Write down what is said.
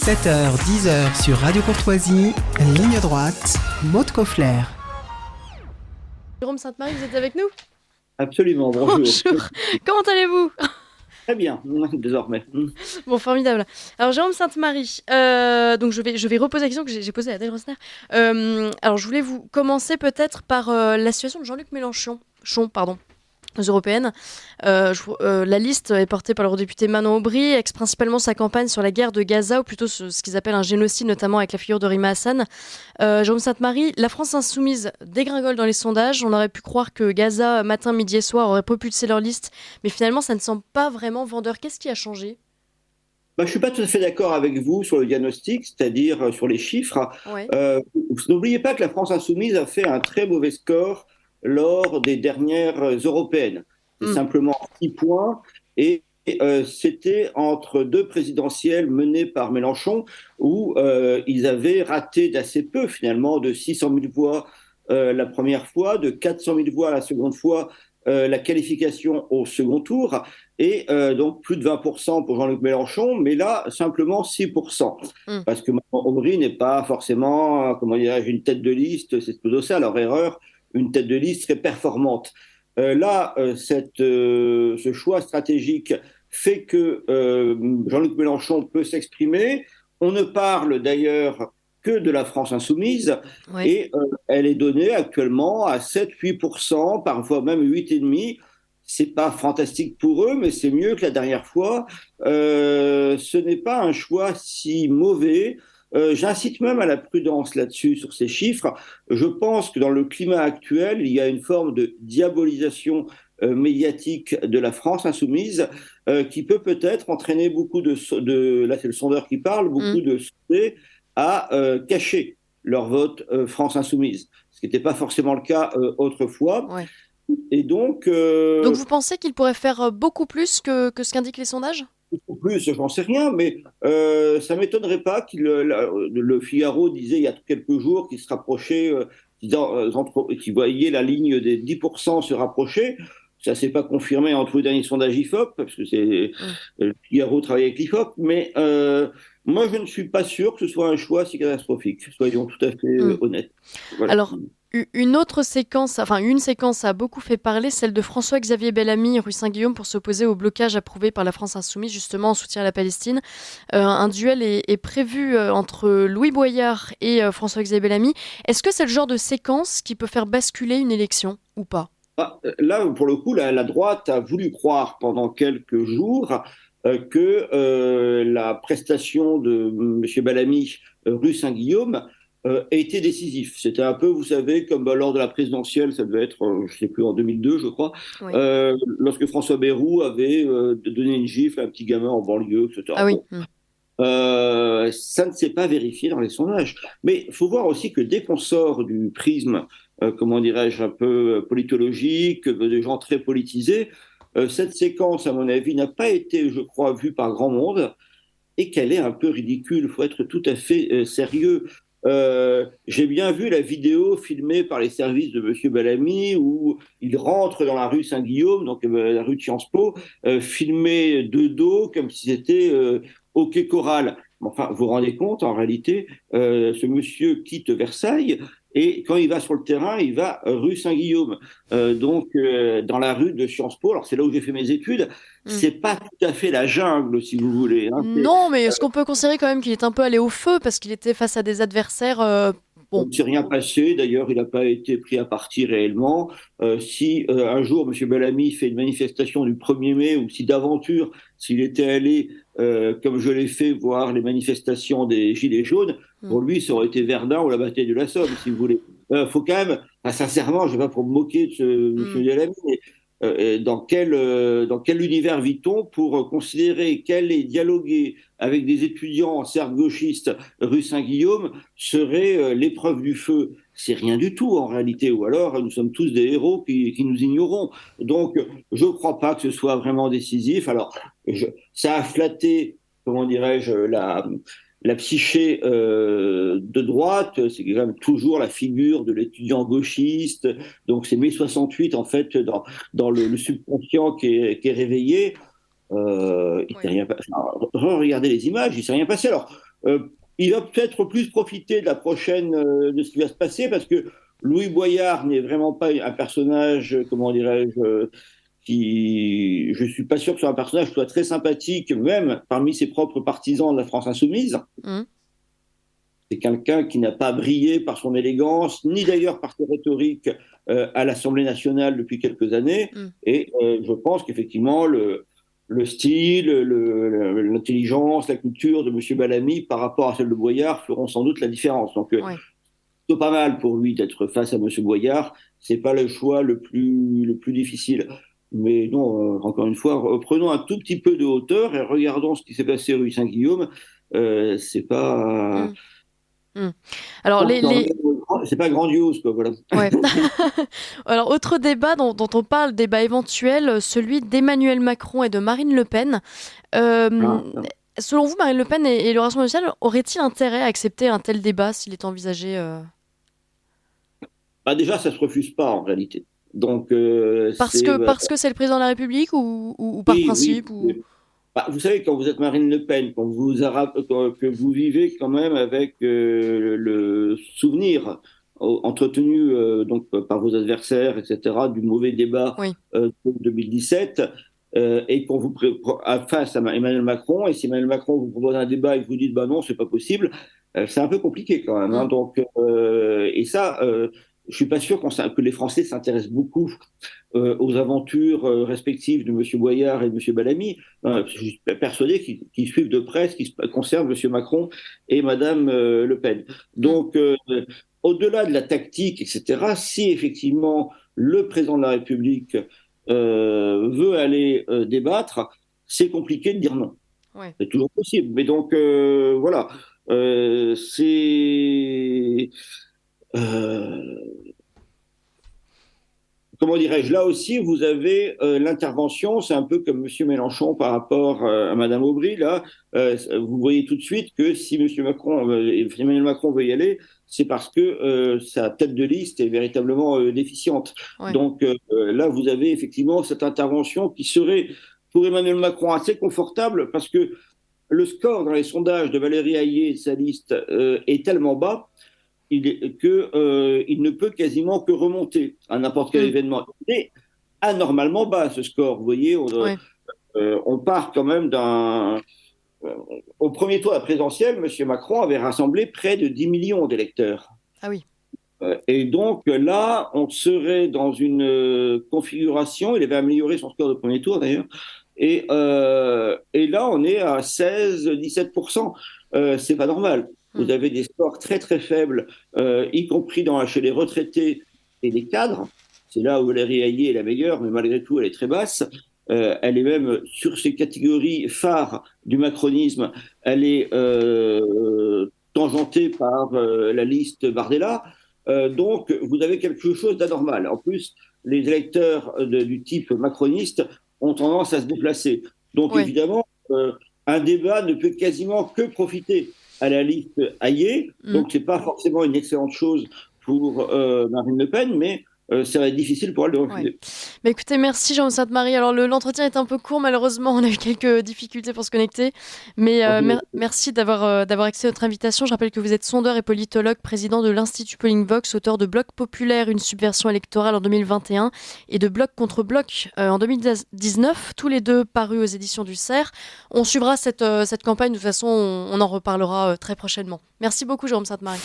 7h, 10h sur Radio Courtoisie, ligne droite, Maud Koffler. Jérôme Sainte-Marie, vous êtes avec nous ? Absolument, bonjour. Bonjour, comment allez-vous ? Très bien, désormais. Bon, formidable. Alors, Jérôme Sainte-Marie, donc je vais reposer la question que j'ai posée à Adèle Rosner. Alors, je voulais vous commencer peut-être par la situation de Jean-Luc Mélenchon, aux européennes. La liste est portée par l'eurodéputé Manon Aubry, axe principalement sa campagne sur la guerre de Gaza, ou plutôt ce qu'ils appellent un génocide, notamment avec la figure de Rima Hassan. Jérôme Sainte-Marie, la France insoumise dégringole dans les sondages. On aurait pu croire que Gaza, matin, midi et soir, aurait propulsé leur liste, mais finalement, ça ne semble pas vraiment vendeur. Qu'est-ce qui a changé ? Je ne suis pas tout à fait d'accord avec vous sur le diagnostic, c'est-à-dire sur les chiffres. Ouais. N'oubliez pas que la France insoumise a fait un très mauvais score lors des dernières européennes. C'est simplement 6 points. Et c'était entre deux présidentielles menées par Mélenchon où ils avaient raté d'assez peu, finalement, de 600 000 voix la première fois, de 400 000 voix la seconde fois, la qualification au second tour, et donc plus de 20% pour Jean-Luc Mélenchon, mais là, simplement 6%. Parce que Manon Aubry n'est pas forcément, une tête de liste, c'est plutôt ça leur erreur, une tête de liste très performante. Ce choix stratégique fait que Jean-Luc Mélenchon peut s'exprimer. On ne parle d'ailleurs que de la France insoumise, et elle est donnée actuellement à 7-8%, parfois même 8,5%. C'est pas fantastique pour eux, mais c'est mieux que la dernière fois. Ce n'est pas un choix si mauvais. J'incite même à la prudence là-dessus, sur ces chiffres. Je pense que dans le climat actuel, il y a une forme de diabolisation médiatique de la France insoumise qui peut peut-être entraîner beaucoup là c'est le sondeur qui parle, beaucoup de sondés à cacher leur vote France insoumise, ce qui n'était pas forcément le cas autrefois. Ouais. Et donc vous pensez qu'il pourrait faire beaucoup plus que ce qu'indiquent les sondages ? Beaucoup plus, j'en sais rien, mais ça ne m'étonnerait pas le Figaro disait il y a quelques jours qu'il se rapprochait, qu'il voyait la ligne des 10% se rapprocher. Ça ne s'est pas confirmé entre les derniers sondages IFOP, parce que le Figaro travaille avec l'IFOP, mais moi je ne suis pas sûr que ce soit un choix si catastrophique, soyons tout à fait honnêtes. Voilà. Alors, une séquence a beaucoup fait parler, celle de François-Xavier Bellamy, rue Saint-Guillaume, pour s'opposer au blocage approuvé par la France insoumise, justement en soutien à la Palestine. Un duel est prévu entre Louis Boyard et François-Xavier Bellamy. Est-ce que c'est le genre de séquence qui peut faire basculer une élection ou pas ? Là, pour le coup, la droite a voulu croire pendant quelques jours que la prestation de M. Bellamy, rue Saint-Guillaume, a été décisif. C'était un peu, vous savez, comme lors de la présidentielle, ça devait être, je ne sais plus, en 2002, je crois, lorsque François Bayrou avait donné une gifle à un petit gamin en banlieue, etc. Ah oui. Ça ne s'est pas vérifié dans les sondages. Mais il faut voir aussi que dès qu'on sort du prisme, un peu politologique, de gens très politisés, cette séquence, à mon avis, n'a pas été, je crois, vue par grand monde, et qu'elle est un peu ridicule. Il faut être tout à fait sérieux. J'ai bien vu la vidéo filmée par les services de M. Bellamy où il rentre dans la rue Saint-Guillaume, donc la rue de Sciences Po, filmé de dos comme si c'était au Quai Choral. Enfin, vous vous rendez compte, en réalité, ce monsieur quitte Versailles et quand il va sur le terrain, il va rue Saint-Guillaume, dans la rue de Sciences Po. Alors c'est là où j'ai fait mes études. C'est pas tout à fait la jungle, si vous voulez. Non, mais est-ce qu'on peut considérer quand même qu'il est un peu allé au feu parce qu'il était face à des adversaires Il ne s'est rien passé. D'ailleurs, il n'a pas été pris à partie réellement. Si un jour M. Bellamy fait une manifestation du 1er mai, ou si d'aventure, s'il était allé, comme je l'ai fait, voir les manifestations des Gilets jaunes, pour lui, ça aurait été Verdun ou la bataille de la Somme, si vous voulez. Faut quand même, sincèrement, je ne vais pas pour me moquer de ce M. Bellamy, mais dans quel univers vit-on pour considérer qu'aller dialoguer avec des étudiants en cercle gauchiste rue Saint-Guillaume serait l'épreuve du feu? C'est rien du tout en réalité, ou alors nous sommes tous des héros qui nous ignorons. Donc je ne crois pas que ce soit vraiment décisif. Alors ça a flatté, la psyché de droite, c'est quand même toujours la figure de l'étudiant gauchiste, donc c'est mai 68 en fait dans le subconscient qui est réveillé. Il s'est rien passé. Regardez les images, il s'est rien passé. Alors il va peut-être plus profiter de la prochaine, de ce qui va se passer, parce que Louis Boyard n'est vraiment pas un personnage, comment dirais-je, je suis pas sûr que ce soit un personnage qui soit très sympathique, même parmi ses propres partisans de la France insoumise. Mmh. C'est quelqu'un qui n'a pas brillé par son élégance, ni d'ailleurs par ses rhétoriques à l'Assemblée nationale depuis quelques années. Et je pense qu'effectivement, le style, l'intelligence, la culture de M. Bellamy par rapport à celle de Boyard feront sans doute la différence. Donc, Ouais. c'est pas mal pour lui d'être face à M. Boyard. C'est pas le choix le plus difficile. Mais non, encore une fois, prenons un tout petit peu de hauteur et regardons ce qui s'est passé rue Saint-Guillaume. C'est pas. Mmh. Mmh. Alors, C'est pas grandiose, quoi, voilà. Ouais. Alors, autre débat dont on parle, débat éventuel, celui d'Emmanuel Macron et de Marine Le Pen. Ah. Selon vous, Marine Le Pen et le Rassemblement national auraient-ils intérêt à accepter un tel débat s'il est envisagé Bah déjà, ça se refuse pas en réalité. Donc, parce que c'est le président de la République ou par oui, principe oui. Bah, vous savez, quand vous êtes Marine Le Pen, que vous vivez quand même avec le souvenir entretenu donc par vos adversaires, etc., du mauvais débat Oui. de 2017, et qu'on vous face à Emmanuel Macron, et si Emmanuel Macron vous propose un débat et que vous dites bah non, c'est pas possible, c'est un peu compliqué quand même. Hein, donc, et ça, je suis pas sûr que les Français s'intéressent beaucoup aux aventures respectives de M. Boyard et de M. Bellamy. Je suis persuadé qu'ils suivent de près ce qui concerne M. Macron et Mme Le Pen. Donc, au-delà de la tactique, etc., si effectivement le président de la République veut aller débattre, c'est compliqué de dire non. Ouais. C'est toujours possible. Mais donc, voilà. C'est. Comment dirais-je, là aussi, vous avez l'intervention, c'est un peu comme M. Mélenchon par rapport à Mme Aubry, là, vous voyez tout de suite que si Emmanuel Macron veut y aller, c'est parce que sa tête de liste est véritablement déficiente. Ouais. Donc là, vous avez effectivement cette intervention qui serait pour Emmanuel Macron assez confortable, parce que le score dans les sondages de Valérie Hayé et de sa liste est tellement bas il ne peut quasiment que remonter à n'importe quel événement. Il est anormalement bas, ce score. Vous voyez, on part quand même d'un. Au premier tour de la présidentielle, M. Macron avait rassemblé près de 10 millions d'électeurs. Ah oui. Et donc là, on serait dans une configuration. Il avait amélioré son score de premier tour d'ailleurs. Et là, on est à 16-17%. C'est pas normal. Vous avez des scores très très faibles, y compris chez les retraités et les cadres. C'est là où Valérie Hayé est la meilleure, mais malgré tout, elle est très basse. Elle est même sur ces catégories phares du macronisme, elle est tangentée par la liste Bardella. Donc, vous avez quelque chose d'anormal. En plus, les électeurs du type macroniste ont tendance à se déplacer. Donc, évidemment, un débat ne peut quasiment que profiter à la liste Hayé. Donc, ce n'est pas forcément une excellente chose pour Marine Le Pen, mais ça va être difficile pour elle de refuser. Ouais. Bah écoutez, merci Jean Sainte-Marie. Alors l'entretien est un peu court, malheureusement, on a eu quelques difficultés pour se connecter, mais merci d'avoir accepté notre invitation. Je rappelle que vous êtes sondeur et politologue, président de l'Institut Polingvox, auteur de Bloc populaire, une subversion électorale en 2021 et de Bloc contre Bloc en 2019, tous les deux parus aux éditions du CERF. On suivra cette campagne, de toute façon, on en reparlera très prochainement. Merci beaucoup Jérôme Sainte-Marie.